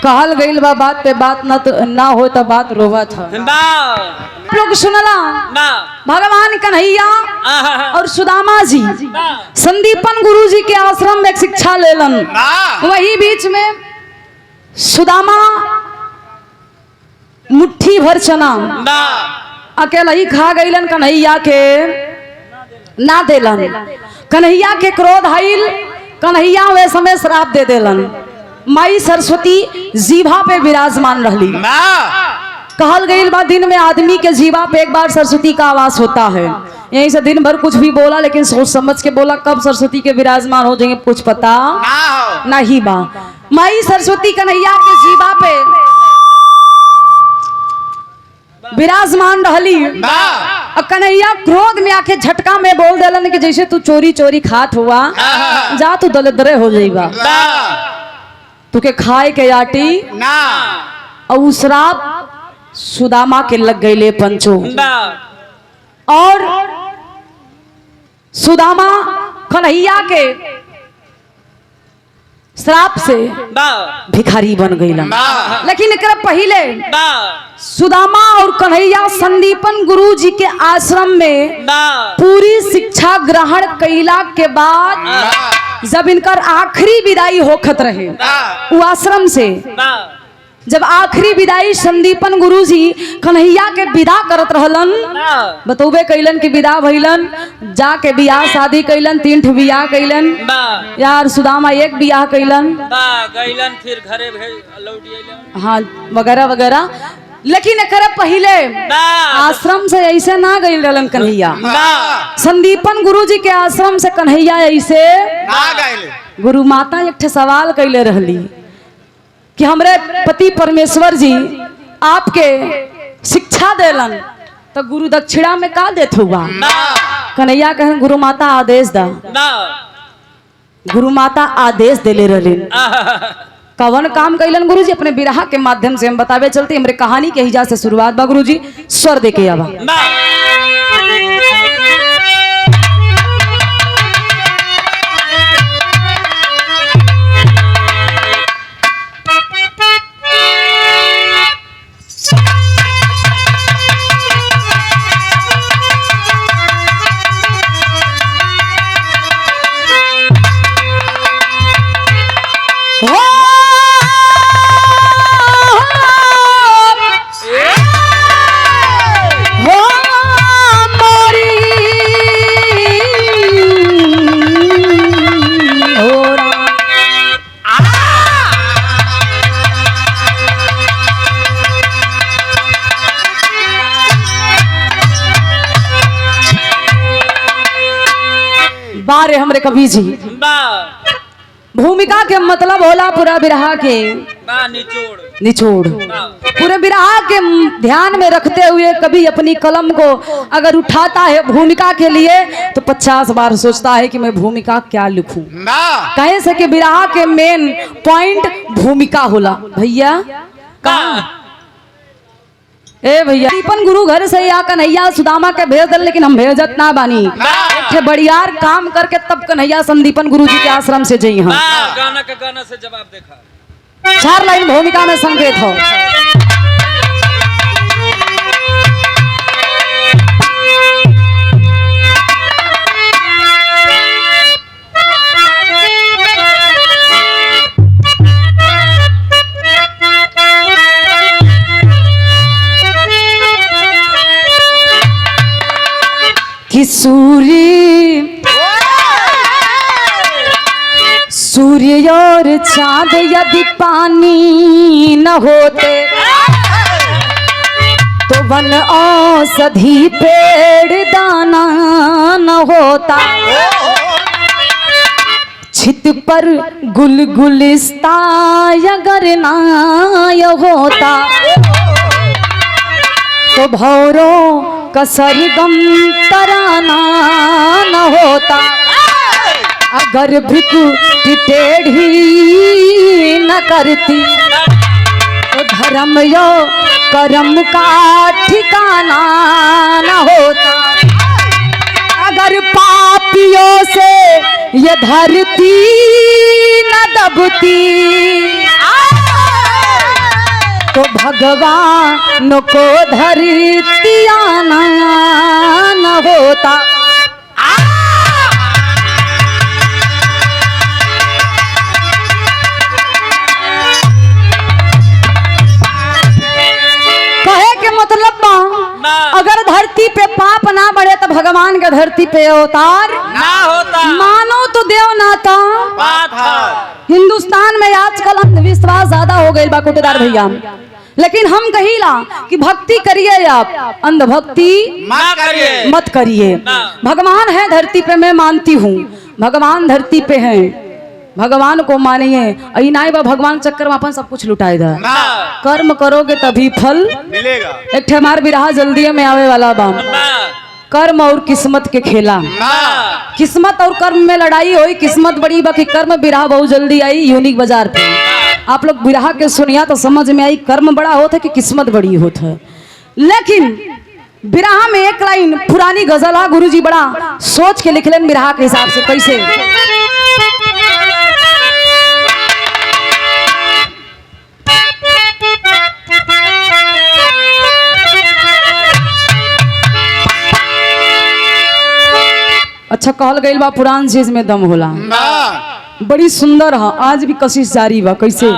कहल गईल बा बात पे बात ना हो तो बात रोवा था लोग सुनला भगवान कन्हैया और सुदामा जी संदीपन गुरु जी के आश्रम में शिक्षा लेलन। वही बीच में सुदामा मुट्ठी भर चना अकेला ही खा गईलन, कन्हैया के ना देलन। कन्हैया के क्रोध आइल, कन्हैया वे समय श्राप दे देलन। माई सरस्वती जीभा पे विराजमान रहली। कहल गई बा दिन में आदमी के जीवा पे एक बार सरस्वती का आवास होता है। यहीं से दिन भर कुछ भी बोला लेकिन सोच समझ के बोला, कब सरस्वती के विराजमान हो जाएंगे कुछ पता नहीं बा। माई सरस्वती कन्हैया के जीवा पे विराजमान रहली। कन्हैया क्रोध में आके झटका में बोल देलन कि जैसे तू चोरी चोरी खात हुआ, जा तू दलदरे हो जाइबा, तुके खाए के आटी और श्राप सुदामा के लग गईले पंचो। और सुदामा कन्हैया के श्राप से भिखारी बन गईला। लेकिन एक पहले सुदामा और कन्हैया संदीपन गुरु जी के आश्रम में पूरी शिक्षा ग्रहण कैला के बाद जब इनकर आखिरी विदाई होखत रहे वो आश्रम से, जब आखिरी विदाई संदीपन गुरु जी कन्हैया के विदा करत रहलन, बतौबे कैलन कि विदा भइलन, जाके बियाह शादी कैलन, 3 ठो बियाह कैलन। यार सुदामा एक बियाह कैलन, फिर घरे लौट अइलन, हाँ वगैरह वगैरह। लेकिन एक पहले आश्रम से ऐसे ना गई रहलन कन्हैया। संदीपन गुरु जी के आश्रम से कन्हैया ऐसे गुरु माता एक ठे सवाल कैले रहली कि हमरे पति परमेश्वर जी आपके शिक्षा देलन तो गुरु दक्षिणा में का देत हुआ। कन्हैया कहे गुरु माता आदेश दा। गुरु माता आदेश देले रहलिन। कवन काम कैलन गुरु जी अपने बिरहा के माध्यम से हम बतावे चलते। हमरे कहानी के हिजा से शुरुआत बा गुरु जी, स्वर दे के आवा। बारे हमरे कवि जी भूमिका के मतलब होला पूरा बिरहा के निचोड़। पूरे बिरहा के ध्यान में रखते हुए कभी अपनी कलम को अगर उठाता है भूमिका के लिए तो 50 बार सोचता है कि मैं भूमिका क्या लिखूं। कहे से कि बिरहा के मेन पॉइंट भूमिका होला। भैया ए भैया संदीपन गुरु घर से या कन्हैया सुदामा के भेज दल, लेकिन हम भेजत ना बानी। बढ़ियार काम करके तब कन्हैया संदीपन गुरु जी के आश्रम से जई हम। गाना के गाना से जवाब देखा। 4 लाइन भूमिका में संकेत हो। कि सूर्य और चांद यदि पानी न होते तो वन औषधि पेड़ दाना न होता। छित पर गुलगुलिस्ता अगर ना होता तो भौरों का सरगम तराना न होता। अगर भृकु टेढ़ी न करती तो धर्म यो कर्म का ठिकाना न होता। अगर पापियों से ये धरती न दबती तो भगवान को धरतिया न होता। कहे के मतलब अगर धरती पे पाप ना बढ़े तो भगवान के धरती पे अवतार ना होता। मानो तो देव नाता। हिंदुस्तान में आजकल अंधविश्वास ज्यादा हो गई बा कुटेदार भैया, लेकिन हम कहिला कि भक्ति करिए, आप अंधभक्ति मत करिए। भगवान है धरती पे, मैं मानती हूँ भगवान धरती पे हैं, भगवान को मानिए। अनाई बा भगवान चक्कर में अपन सब कुछ लुटाएगा। कर्म करोगे तभी फल मिलेगा। एक हमार बिरहा जल्दी में आवे वाला बा। कर्म और किस्मत के खेला, किस्मत और कर्म में लड़ाई हुई। किस्मत बड़ी बाकी कर्म बिरहा बहुत जल्दी आई यूनिक बाजार पे। आप लोग बिरहा के सुनिया तो समझ में आई कर्म बड़ा होता है कि किस्मत बड़ी होता है। लेकिन बिरहा में एक लाइन पुरानी गजल है, गुरुजी बड़ा सोच के लिख लेन बिरहा के हिसाब से। कैसे? अच्छा कहल गई बा पुरान चीज में दम होला, बड़ी सुंदर है, आज भी कशिश जारी बा। कैसे?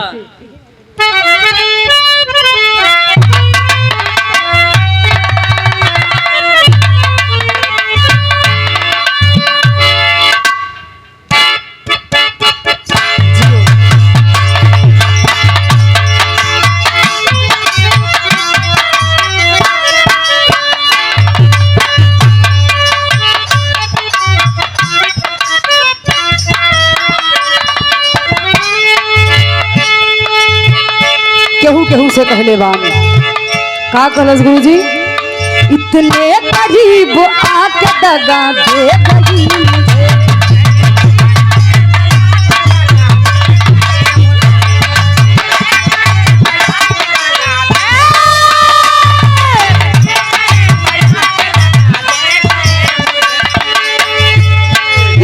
केहू से कहले बा का कहलस गुरुजी? इतने करीब आके दगा दे गई मुझे,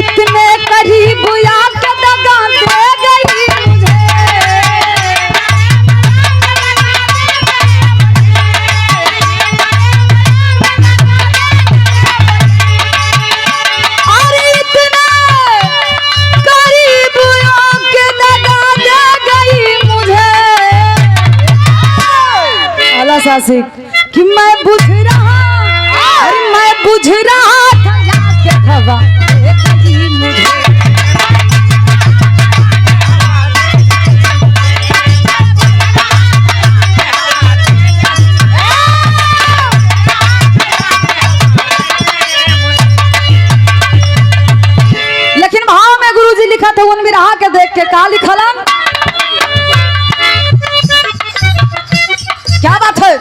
इतने करीब आके दगा दे गई मुझे। कि मैं बुझ रहा था जाके हवा मुझे। लेकिन भाव में गुरुजी लिखा था उन बिरहा के देख के का लिखलन? क्या बात है?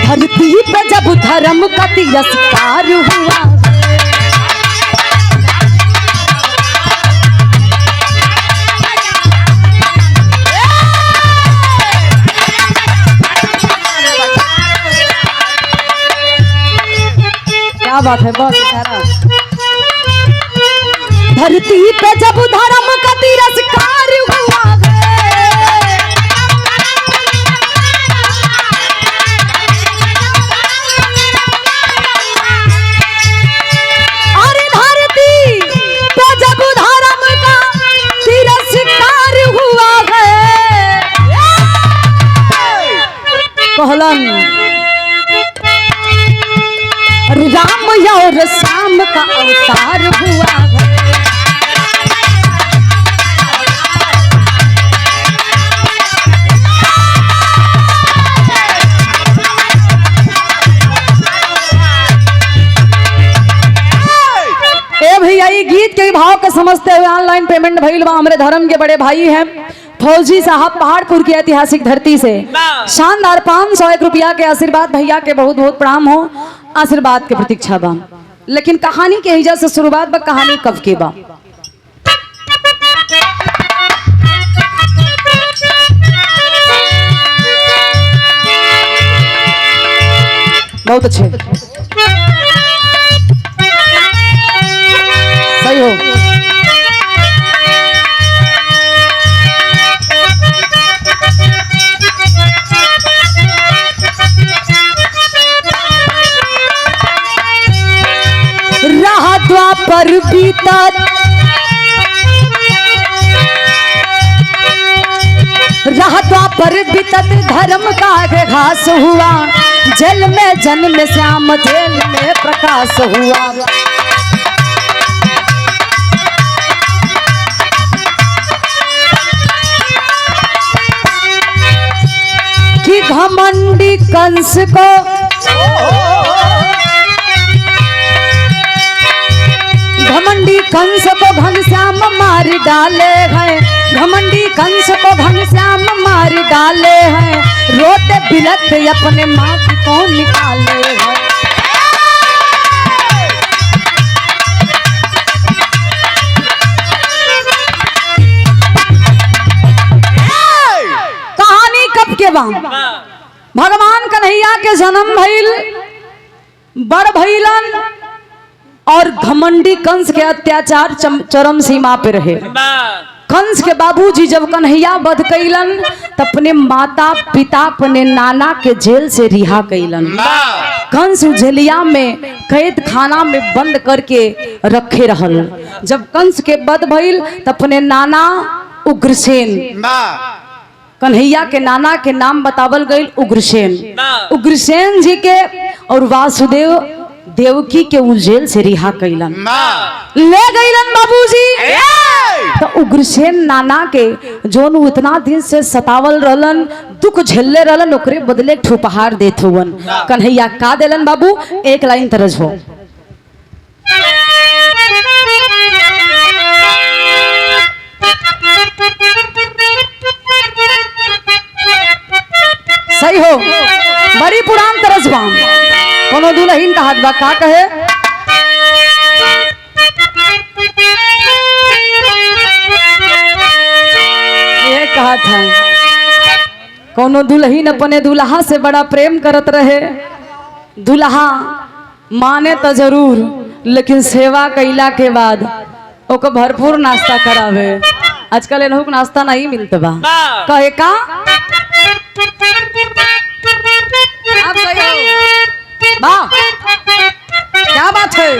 धरती पे जब धर्म का तिरस्कार हुआ, क्या बात है बस सारा। धरती पे जब धर्म का तिरस्कार हुआ, कहलन राम और श्याम का अवतार हुआ है। ए भैया ये गीत के भाव के समझते हुए ऑनलाइन पेमेंट भइल बा। हमारे धर्म के बड़े भाई हैं फौजी साहब पहाड़पुर की ऐतिहासिक धरती से शानदार 501 रुपया के आशीर्वाद। भैया के बहुत बहुत प्रणाम हो, आशीर्वाद के प्रतीक्षा बा। लेकिन कहानी के हिजा से शुरुआत बा। कहानी कब के बा? बहुत अच्छे, सही हो। द्वापर बीतत रहा द्वापर बीतत धर्म का घास हुआ, जेल में जन्म श्याम जेल में प्रकाश हुआ। कि घमंडी कंस को घनश्याम मार डाले हैं, घमंडी कंस को घनश्याम मार डाले हैं, रोते बिलखते अपने माँ को निकाले हैं। कहानी कब के बाद भगवान कन्हैया के जन्म भइल, बड़ भइलन और घमंडी कंस के अत्याचार चरम सीमा पे रहे। कंस के बाबूजी जब कन्हैया वध कैलन तो अपने माता पिता अपने नाना के जेल से रिहा कैलन। कंस जेलिया में कैद खाना में बंद करके रखे रहल। जब कंस के वध भइल तो अपने नाना उग्रसेन, कन्हैया के नाना के नाम बतावल गई उग्रसेन, उग्रसेन जी के और वासुदेव देवकी के उ जेल से रिहा कैलन, ले गईलन बाबूजी। तो उग्रसेन नाना के जोन उतना दिन से सतावल रहलन, दुख झेलले रहलन, ओकरे बदले एक उपहार देत हुवन। कन्हैया का देलन बाबू, एक लाइन तरज हो। सही हो, बड़ी पुरान तरज बा। कोनो दुल्हन का हाथ बा, का कहे? ये कहा था कोनो दुल्हन अपने दुल्हा से बड़ा प्रेम करत रहे। दुल्हा माने तो जरूर, लेकिन सेवा कैला के बाद ओको भरपूर नाश्ता करावे। आजकल इन्हों को नाश्ता नहीं मिलता बा, कहे का? वाह, क्या बात है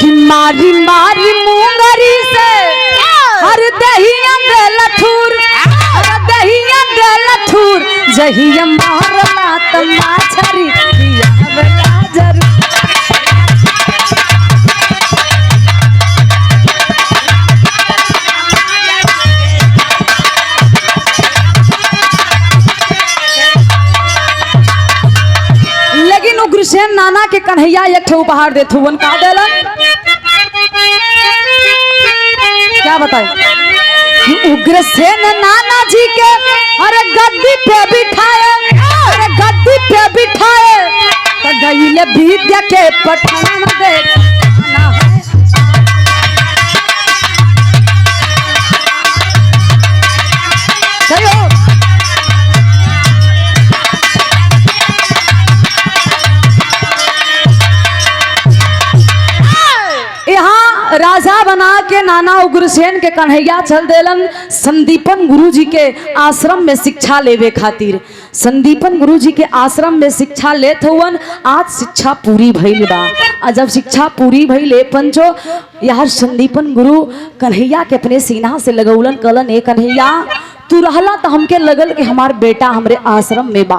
कि मारी मारी मुंगरी से हर दहिया लथुर, हर दहिया लथुर, जहिया मारला त माछरी पियावला जरूर। उग्रसेन नाना के कन्हैया एक ठे उपहार देते हुए का देलन, क्या बताए? उग्रसेन नाना जी के अरे गद्दी पे बिठाए, अरे गद्दी पे बिठाए, तो गईले विद्या के पठान दे। राजा बना के नाना उग्रसेन के कन्हैया चल देलन संदीपन गुरुजी के आश्रम में शिक्षा लेवे खातिर। संदीपन गुरुजी के आश्रम में शिक्षा लेत हुवन। आज शिक्षा पूरी भइल बा। आज जब शिक्षा पूरी भइले पंचो यार संदीपन गुरु कन्हैया के अपने सीना से लगौलन, कहलन ए कन्हैया तू रहला तो हमके लगल कि हमार बेटा हमरे आश्रम में बा,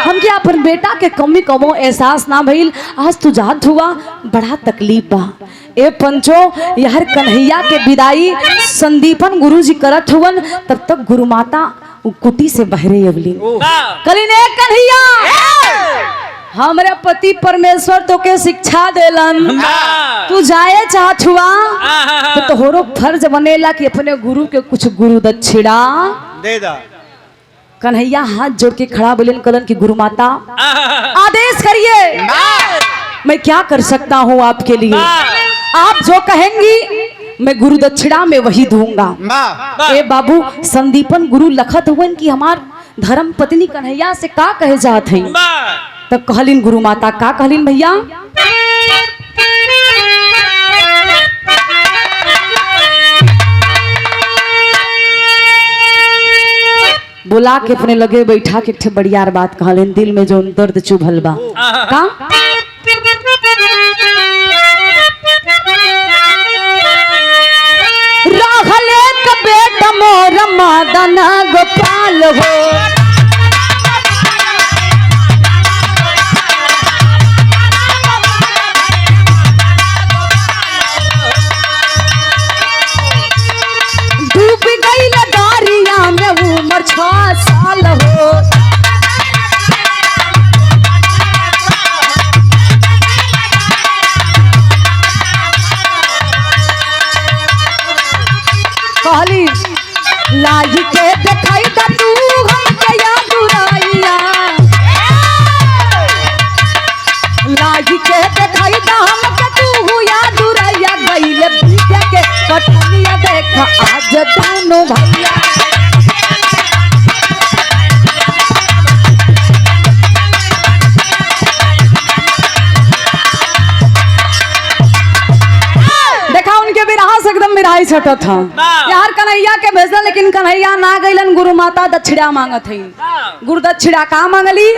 हमके अपन बेटा के कमी कमो एहसास ना भइल। आज तू जात हुआ बड़ा तकलीफ बा। ए पंचो यार कन्हैया के विदाई संदीपन गुरुजी करत हुवन, तब तक गुरु माता कुटी से बहरे अगली कलीन ए कन्हैया हमरे पति परमेश्वर तो के शिक्षा देलन, तू जाए चाहत हुआ तो तोहरो फर्ज बनेला कि अपने गुरु के कुछ गुरु दक्षिणा दे दा। कन्हैया हाथ जोड़ के खड़ा बोलन, कलन की गुरु माता आदेश करिए, मैं क्या कर सकता हूँ आपके लिए, आप जो कहेंगी मैं गुरु दक्षिणा में वही दूंगा। ए बाबू संदीपन गुरु लखत हुए कि हमार धर्म पत्नी कन्हैया से का कहे जात है। तब कहलिन गुरु माता, का कहलिन भैया? बुला के अपने लगे बैठा के बढ़ियार बात कहलिन, दिल में जो दर्द चुभल बा। का मोर मदन गोपाल हो। डूब गई दरिया में उम्र 6 साल हो। कहली लाही के देखाई दा तू हमके या दुराइया, लाही के देखाई दा हमके तू या दुराइया। गईले बीते के कटनिया देख आज दोनों भैया। एकदम मिराई छटत था यार। कन्हैया के भेजल लेकिन कन्हैया ना गइलन। गुरु माता दक्षिणा मांगत हई। गुरु दक्षिणा का मांगली?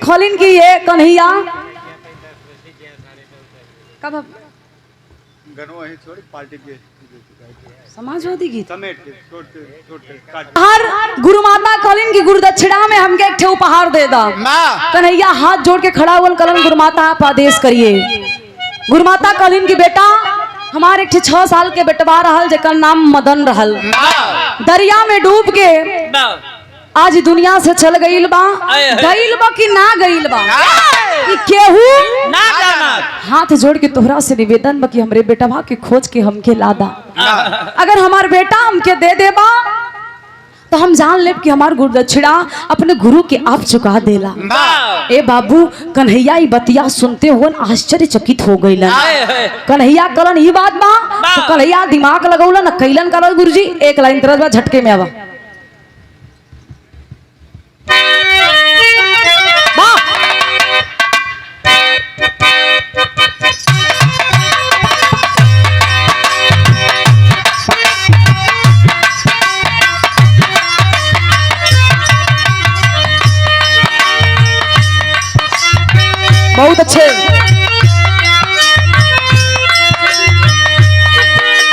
खोलिन की ये कन्हैया कब समाजवादी गीत हर गुरु माता खोलिन की गुरु दक्षिणा में हमके एक उपहार दे दा। कन्हैया हाथ जोड़ के खड़ा हुआ कलन गुरु माता आप आदेश करिए। गुरु माता कहलिन की बेटा हमारे 6 साल के बेटवा रहल जेकर नाम मदन रहल, दरिया में डूब के आज दुनिया से चल गईल बा। गईल बा कि ना गईल बा कि केहू ना जाना। हाथ जोड़ के तोहरा से निवेदन बा कि हमरे बेटवा के खोज के हमके लादा। अगर हमार बेटा हमके दे देबा तो हम जान लेब कि हमार गुरु दक्षिणा अपने गुरु के आप चुका देला। ए बाबू कन्हैया ई बतिया सुनते हुए आश्चर्यचकित हो गईलन। कन्हैया कलन ई बात बा तो कन्हैया दिमाग लगौलन कैलन कलन गुरुजी एक लाइन तरह बा झटके में आवा। बहुत अच्छे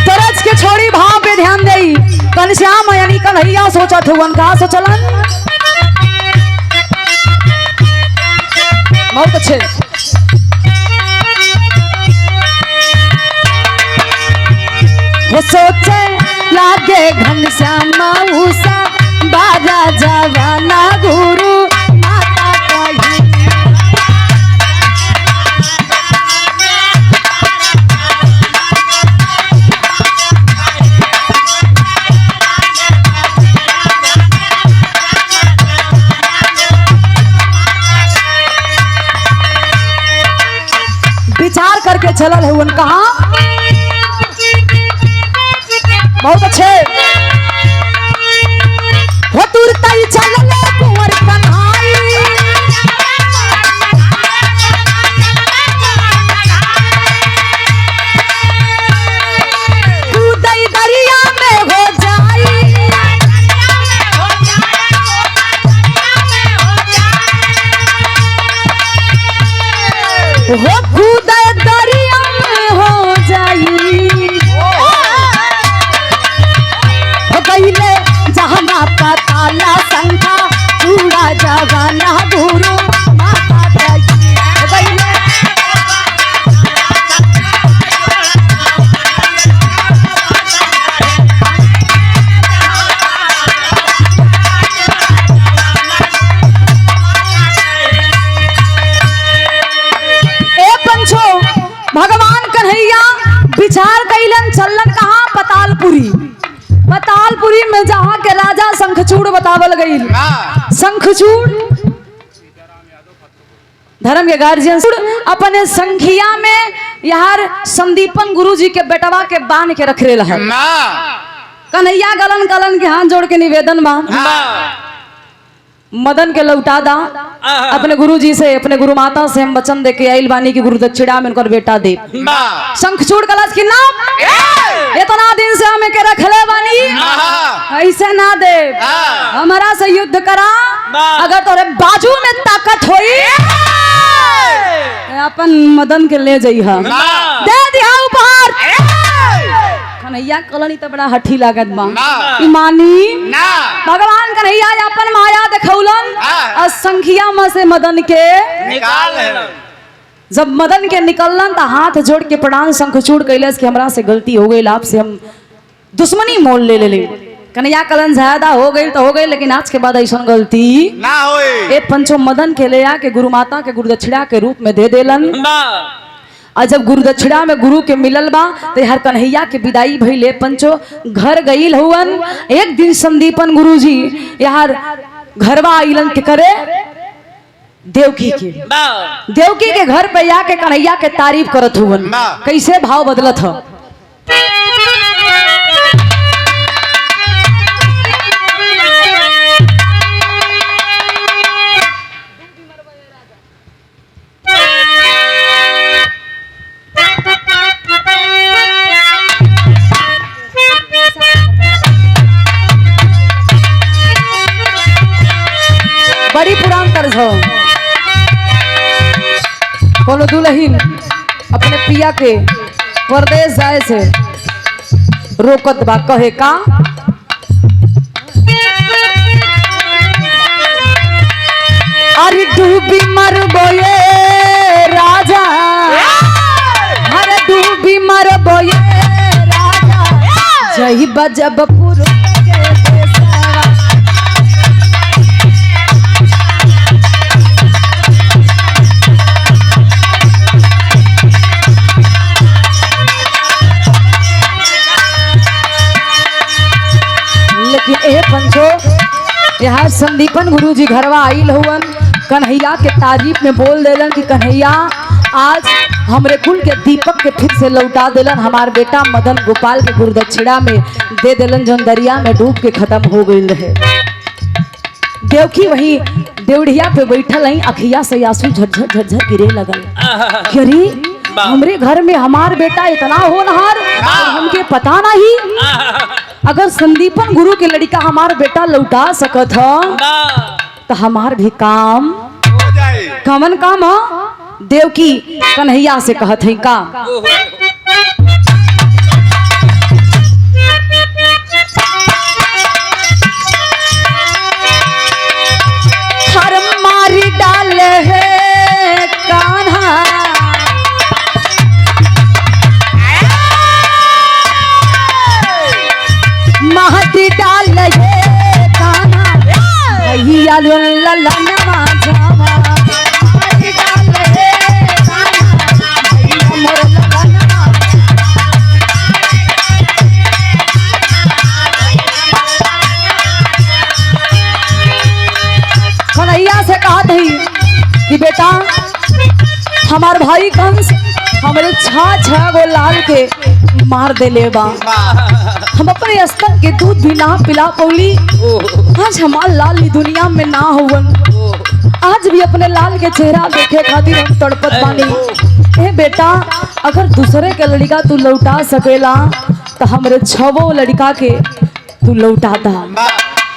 तरज के छोड़ी भाव पे ध्यान दे। कनश्याम यानी कन्हैया सोचत हुवन का सोचलन। बहुत अच्छे वो सोचे लागे घनश्याम उषा बाजा जवाना गुरु माता कही। विचार करके चलल है उन कहा। बहुत अच्छे वो तुरतई चलल कुंवर कन्हाई। कूदई दरिया में हो जाई। हो कूदे दरिया में हो जाई। हो गईले जहाना पताला संखा पूरा जवाना गुरु माता कही। हो गईले भगवान कन्हैया विचार कैलन चलन कहा पतालपुरी। पतालपुरी में जहाँ के राजा शंखचूड़ बतावल गई। शंखचूड़ धर्म के गार्जियन अपने संखिया में यार संदीपन गुरुजी के बेटवा के बांध के रख रहे है। कन्हैया गलन गलन के हाथ जोड़ के निवेदन बा मदन के लौटा दा। अपने गुरुजी से अपने गुरु माता से हम वचन दे के आइल बानी की गुरु दक्षिणा में उनकर बेटा दे। शंखचूड़ कलश की नाम इतना दिन से हमें के रखले बानी ऐसे ना दे। हमारा से युद्ध करा अगर तोरे बाजू में ताकत होई अपन मदन के ले जइहा। दे दिया उपहार। कन्हैया कलनी तो बड़ा हठी लागत बा ना। ई मानी ना भगवान कन्हैया अपन माया देखौलन और संखिया में से मदन के निकाल है जब मदन के निकलन तो हाथ जोड़ के प्रणाम शंखचूड़ कैलस कि हमरा से गलती हो गई, आपसे हम दुश्मनी मोल ले ले कन्हैया कलन ज्यादा हो गई तो हो गई, लेकिन आज के बाद ऐसा गलती ना होए। ए पंचो मदन के ले आके गुरु माता के गुरुदक्षिणा के रूप में दे देलन। और जब गुरुदक्षिणा में गुरु के मिलल बा तो हर कन्हैया के विदाई भइले पंचो घर गईल हुवन। एक दिन संदीपन गुरुजी यार घरवा आइलन के करे देवकी के घर पे आके कन्हैया के तारीफ करत हुवन। कैसे भाव बदलत ह बड़ी पुरान तर्ज हो। कोनो दुल्हन अपने पिया के परदेश जाए से रोकत बा, कहे का अरे डूबी मरबो ये राजा, अरे डूबी मरबो ये राजा, जही बजबपुर ए पंचो यहाँ संदीपन गुरुजी घरवा आइल हुवन। कन्हैया के तारीफ में बोल देलन कि कन्हैया आज हमरे कुल के दीपक के फिर से लौटा देलन, हमार बेटा मदन गोपाल के गुरुदक्षिणा में दे देलन जो दरिया में डूब के खत्म हो गई रहे। देवकी वही देवढ़िया पे बैठल हई, अखिया से आंसू झरझर झरझर गिरे लगल। अरे हमरे घर में हमार बेटा इतना होनहार हमके पता नहीं। अगर संदीपन गुरु के लड़का हमार बेटा लौटा सकत ह तो हमार भी काम हो जाए। कमन काम ह देवकी कन्हैया से कहत है का हर मारी डाले है कान्हा, महती डाल ये कान्हा, भैया ललन माधवा, महती डाल ये कान्हा, भैया मोर ललन कन्हैया से कहत है कि बेटा हमार भाई कंस हमारे छह गो लाल के मार देले बा, हम अपने स्तन के दूध भी ना पिला पौली, आज हमार लाल ई दुनिया में ना हुवन, आज भी अपने लाल के चेहरा देखे खातिर हम तड़पत बानी। ए बेटा अगर दूसरे के लड़का तू लौटा सकेला तो हमरे छवो लड़का के तू लौटा दा।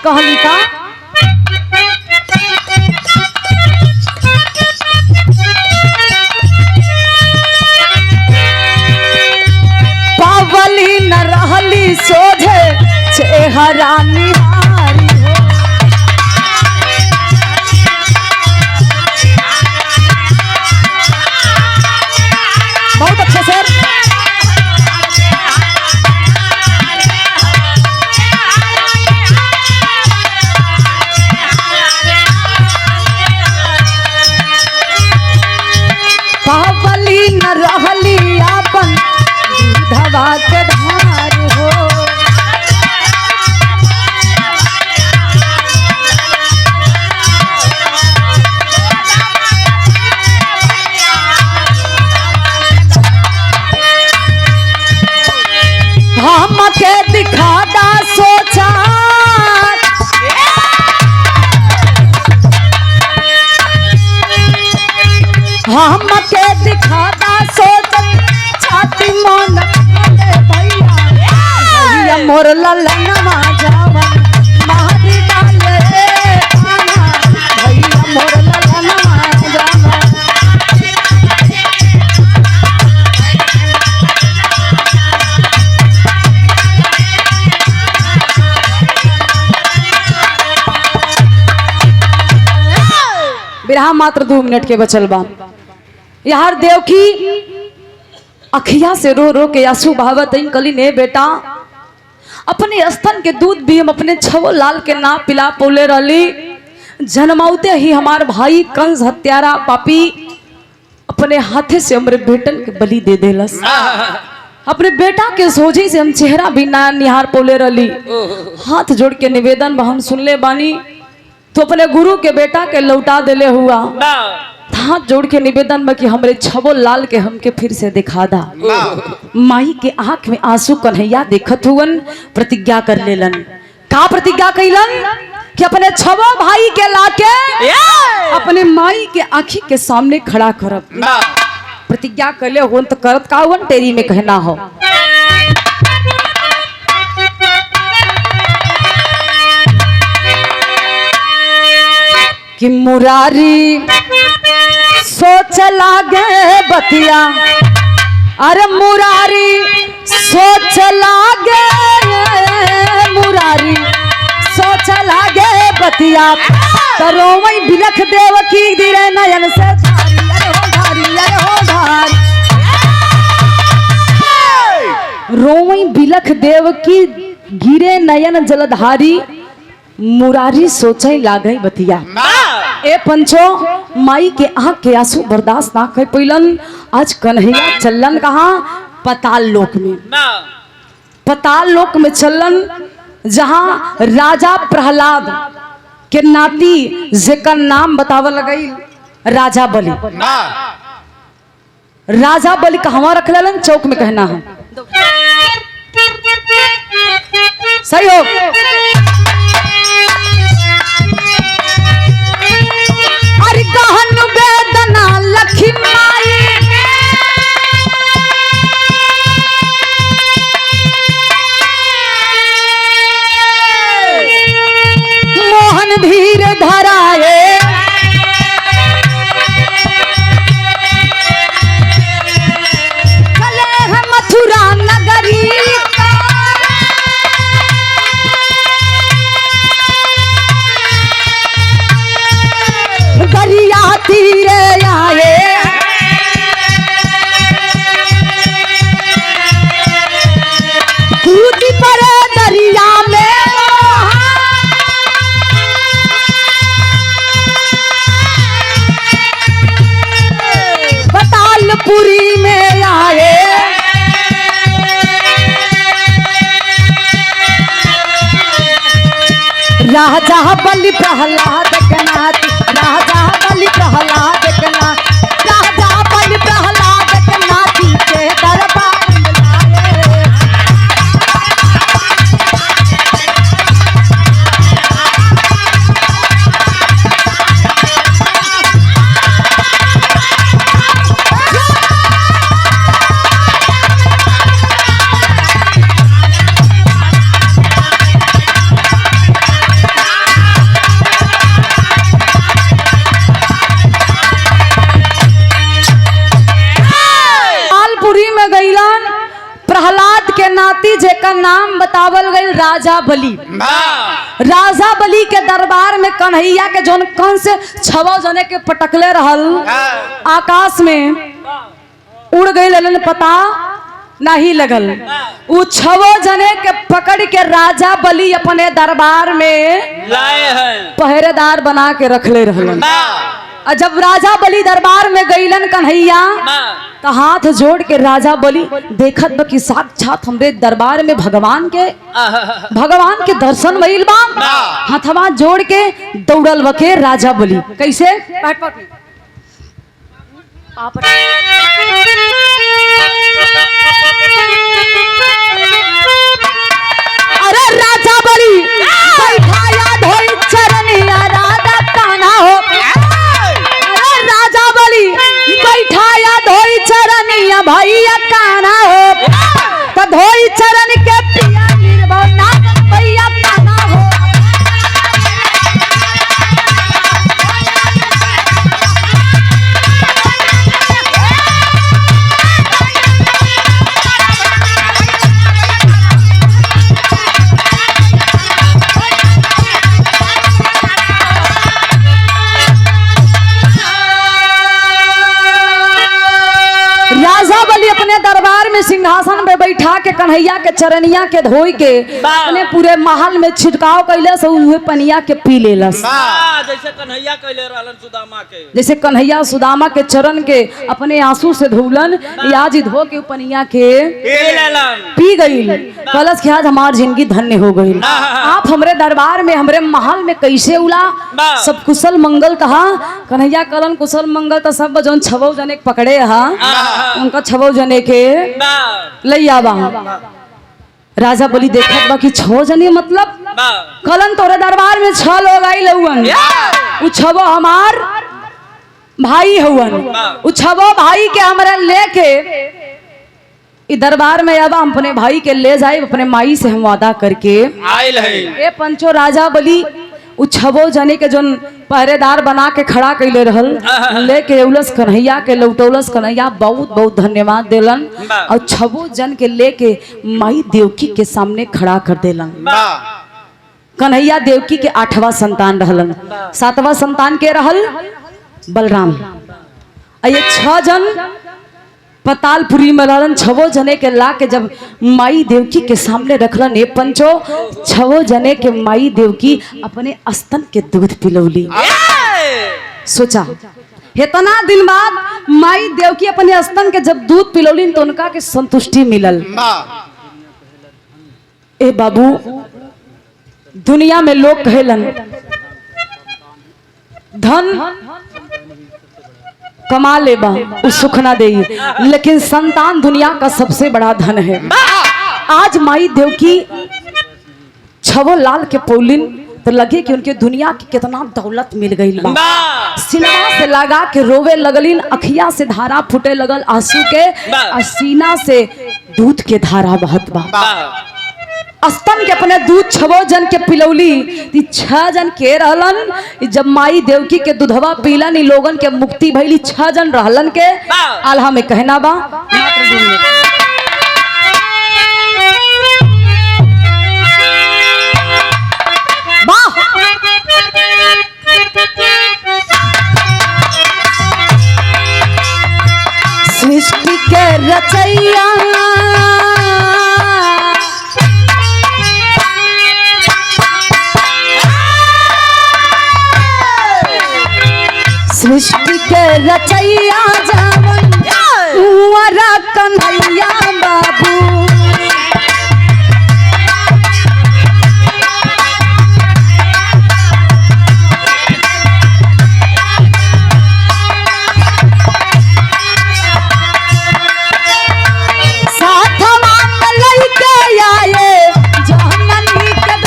कहली का पावली न रहली सोझे चेहरा निहारी हो, बहुत अच्छे से पावली न रहली अपन दूधवा के धार हो, हम के दिखादा सोचा हम के दिखादा सोचा छाती मन भैया मोर ललनवा जावन, महती डाले कान्हा, भैया मोर ललनवा जावन। यहाँ मात्र 2 मिनट के बचल बा। यार देवकी अखिया से रो रो के आंसू बहावत कली ने बेटा अपने स्तन के दूध भी हम अपने छवो लाल के ना पिला पोले रहली। जन्माउते ही हमार भाई कंस हत्यारा पापी अपने हाथे से हमरे बेटन के बलि दे देलस। अपने बेटा के सोझे से हम चेहरा भी ना निहार पोले रहली। हाथ जोड़ के निवेदन बा हम सुनले बानी तो अपने गुरु के बेटा के लौटा देले हुआ। हाथ जोड़ के निवेदन में कि हमरे छबो लाल के हमके फिर से दिखा दा। माई के आंख में आंसू कन्हैया देखत हुवन प्रतिज्ञा कर लेलन। का प्रतिज्ञा कैलन कि अपने छबो भाई के लाके अपने माई के आंखी के सामने खड़ा करब। प्रतिज्ञा कर ले हो तो करत का हुवन तेरी में कहना हो। कि मुरारी सोच लागे बतिया, अरे मुरारी सोच लागे, मुरारी सोच लागे बतिया, तरोवई बिलख देव की दिरे नयन से धारी, अरे हो धारी, अरे हो धारी। रोवई बिलख देव की गिरे नयन जलधारी, मुरारी सोचे लागे बतिया। ए पंचो माई के आंख के आंसू बर्दाश्त ना कर पैलन। आज कन्हैया चलन कहाँ? पताल लोक में। पताल लोक में चलन जहाँ राजा प्रहलाद के नाती जेकर नाम बतावल गई राजा बलि। राजा बलि कहवा रख लेलन? चौक में कहना है सही हो। अरे गहन वेदना लखी माई, मोहन धीर धराए, चले हैं मथुरा नगरी, दरिया तीरे आए, कूद पड़े दरिया में, पतालपुरी में आए, राजा बलि प्रहलाद के नाती, राजा बलि प्रहलाद के नाती, राजा बलि प्रहलाद के नाती के दरबार में लाए। प्रहलाद के नाती जेका नाम बतावल गई राजा बलि। राजा बलि के दरबार में कन्हैया के जोन कंस छवो जने के पटकले रहल, आकाश में उड़ गई, पता नहीं लगल। उ छवो जने के पकड़ के राजा बलि अपने दरबार में लाए हैं, पहरेदार बना के रखले रहलन। और जब राजा बलि दरबार में गईलन कन्हैया तो हाथ जोड़ के राजा बलि देखत बा कि साक्षात हमरे दरबार में भगवान के दर्शन भइल बा। हाथवा जोड़ के दौड़ल बके राजा बलि। कैसे? अरे राजा बलि बैठाया धोई चरनिया राधा कान्हा हो, राजा बलि बैठाया धोई चरनिया भैया कान्हा हो, तो धोई चरण के पिया निर्भव नाथ भैया कान्हा हो। में सिंहासन पे बैठा के कन्हैया के चरनिया के धोई के अपने पूरे महल में छिड़काव कैले से उहे पनिया के पी लेलस। जैसे कन्हैया कैले रहलन सुदामा के, जैसे कन्हैया सुदामा के चरण के अपने आंसू से धोलन, आज ही धो के पनिया के पी गई। कलश के आज हमार जिंदगी धन्य हो गई। आप हमरे दरबार में हमरे महल में कैसे उला सब कुशल मंगल कहा। कन्हैया कलन कुशल मंगल तो सब जौन छबो जने के पकड़े हा उनका छबो जने के लैया बा। राजा बोली देखत बा कि 6 जने मतलब कलन तोरे दरबार में 6 लोग आई लउन, उ 6 हमार भाई हुवन, उ 6 भाई के हमरा लेके इ दरबार में अब हम अपने भाई के ले जाए अपने माई से हम वादा करके आइल है। ए पंचो राजा बोली उ 6 जने के जोन पहरेदार बना के खड़ा कैले रहल लेके उलस कन्हैया के लौटौलस। कन्हैया बहुत बहुत धन्यवाद देलन और 6 जन के लेके माई देवकी के सामने खड़ा कर देलन। कन्हैया देवकी के 8वां संतान रहलन, 7वां संतान के रहल बलराम। ये 6 जन पतालपुरी में रहलन। 6 जने के ला के जब माई देवकी के सामने रखलन ए पंचो 6 जने के माई देवकी अपने स्तन के दूध पिलौली। सोचा इतना दिन बाद माई देवकी अपने स्तन के जब दूध पिलौली तो उनका के संतुष्टि मिलल। ए बाबू दुनिया में लोग कहेलन धन कमा लेबा उ सुख ना दे, लेकिन संतान दुनिया का सबसे बड़ा धन है। आज माई देवकी 6 लाल के पौलिन तो लगे कि उनके दुनिया की कितना दौलत मिल गई। सिनेमा से लगा के रोवे लगलिन, अखिया से धारा फूटे लगल आंसू के, और सीना से दूध के धारा बहत बा। स्तन के अपने दूध 6 जन के पिलौली। 6 जन के रहलन जब माई देवकी के दूधवा पीलन इ लोगन के मुक्ति भइली। 6 जन रहलन के आल्हा में कहना बा सृष्टि के रचैया सृष्टि के रचैया जावन कुंवरा कन्हैया बाबू। साथवा में लइके आए जहमनी के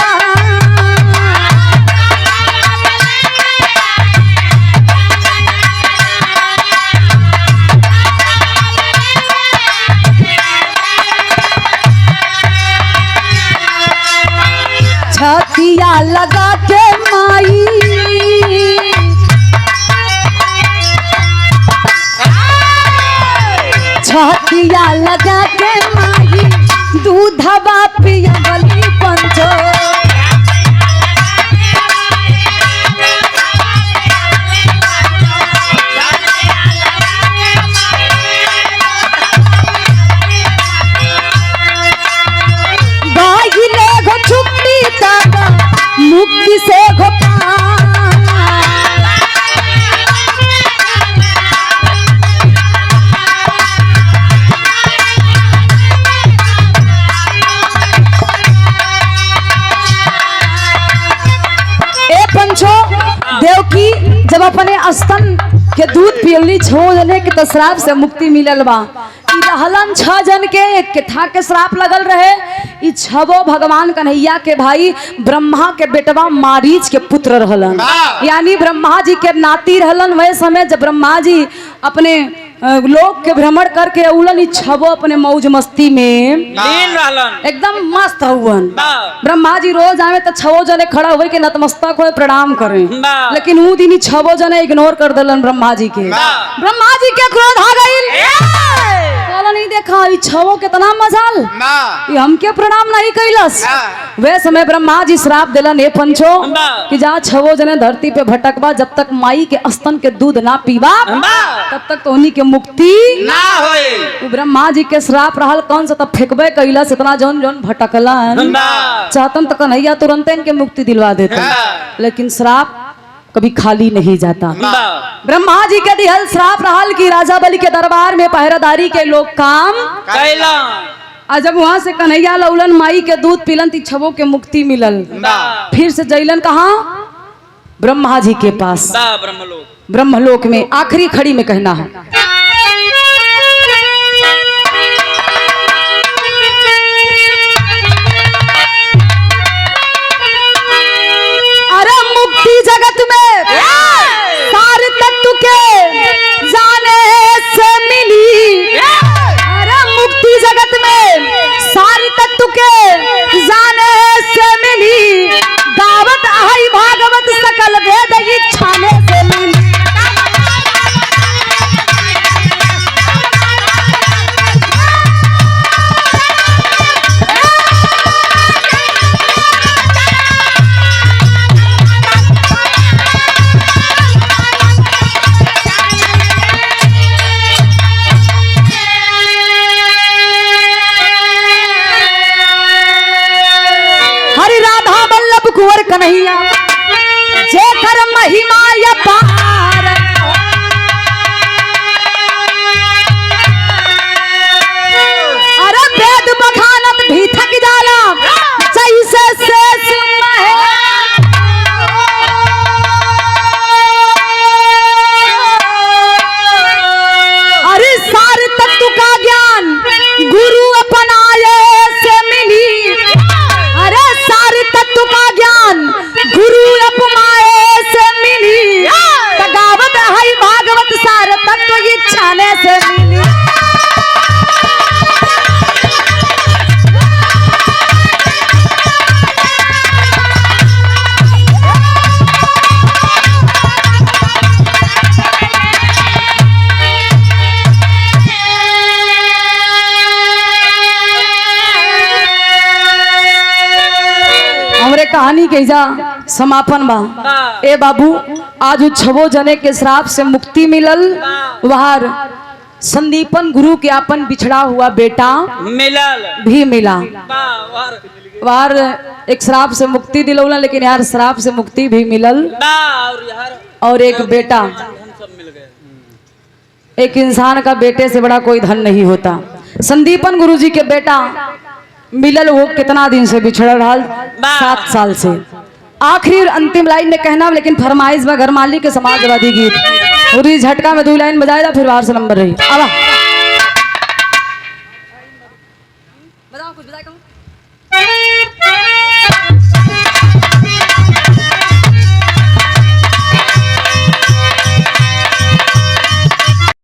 छतिया लगा के माई छतिया लगा के माई दूधवा पियवली पंचो। मुक्ति से ए पंचो देवकी जब अपने स्तन के दूध पियली 6 जने के तो श्राप से मुक्ति मिलल बा। रहलन 6 जन के एक था के श्राप लगल रहे। 6 भगवान कन्हैया के भाई ब्रह्मा के बेटवा मारीच के पुत्र रहलन, यानी ब्रह्मा जी के नाती रहलन। वह समय जब ब्रह्मा जी अपने लोक के भ्रमण करके उलन 6 अपने मौज मस्ती में एकदम मस्त हुवन। ब्रह्मा जी रोज आवे तो 6 जने खड़ा हुए के नतमस्तक हो प्रणाम करें, लेकिन ऊ दिन 6 जने इग्नोर कर दिलन ब्रह्मा जी के। ब्रह्मा जी के क्रोध आ गई, नहीं देखा ई छवो कितना मजाल ना ये हमके प्रणाम नहीं कैलस। ना। वे समय ब्रह्मा जी श्राप दिलन हे पंचो बा। कि जा छवो जने धरती पे भटकबा, जब तक माई के स्तन के दूध ना पीबा तब तक तो उन्हीं के मुक्ति ना होए वो ब्रह्मा जी के श्राप रहल कौन सा तब फेंकबे कैलस इतना जौन जौन भटकलन बा। चाहतन तो कन्हैया तुरंत इनके मुक्ति दिलवा देते, लेकिन श्राप कभी खाली नहीं जाता। बा। ब्रह्मा जी के दिहल श्राप रहल की राजा बलि के दरबार में पहरेदारी के लोग काम कैला आ जब वहां से कन्हैया लौलन माई के दूध पीलन ती छवो के मुक्ति मिलल। बा। फिर से जैलन कहा ब्रह्मा जी के पास बा ब्रह्मलोक ब्रह्मलोक में आखिरी खड़ी में कहना है अरे मुक्ति जगत में सारे तत्व के जाने से मिली। अरे मुक्ति जगत में सारे तत्व के जाने से मिली, दावत आई भागवत सकल वेद इच्छाने से मिली। हरि राधा वल्लभ कुंवर कन्हैया जेकर महिमा अपार। अरे वेद बखानत भी थक जाला जैसे शेष अरे सारे तत्व का ज्ञान गुरु अपनाए से मिली। अरे सारे तत्व का ज्ञान गुरु अपमाए से मिली, तगावत है भागवत सारे तत्व इच्छाने से मिली। हमरे कहानी के जा समापन बा। ए बाबू आज छवो जने के श्राप से मुक्ति मिलल, वहार संदीपन गुरु के अपन बिछड़ा हुआ बेटा मिलल भी मिला। बा और वहार एक श्राप से मुक्ति दिलौला, लेकिन यार श्राप से मुक्ति भी मिलल बा और यार और एक बेटा। हम सब मिल गए। एक इंसान का बेटे से बड़ा कोई धन नहीं होता। संदीपन गुरु जी के बेटा मिलल, वो कितना दिन से बिछड़ रहा 7 साल से। आखिरी और अंतिम लाइन में कहना, लेकिन फरमाइश में घर माली के समाजवादी गीत पूरी झटका में 2 लाइन बजाएगा, फिर बाहर से नंबर रही। अब बताओ कुछ बताए कहूं?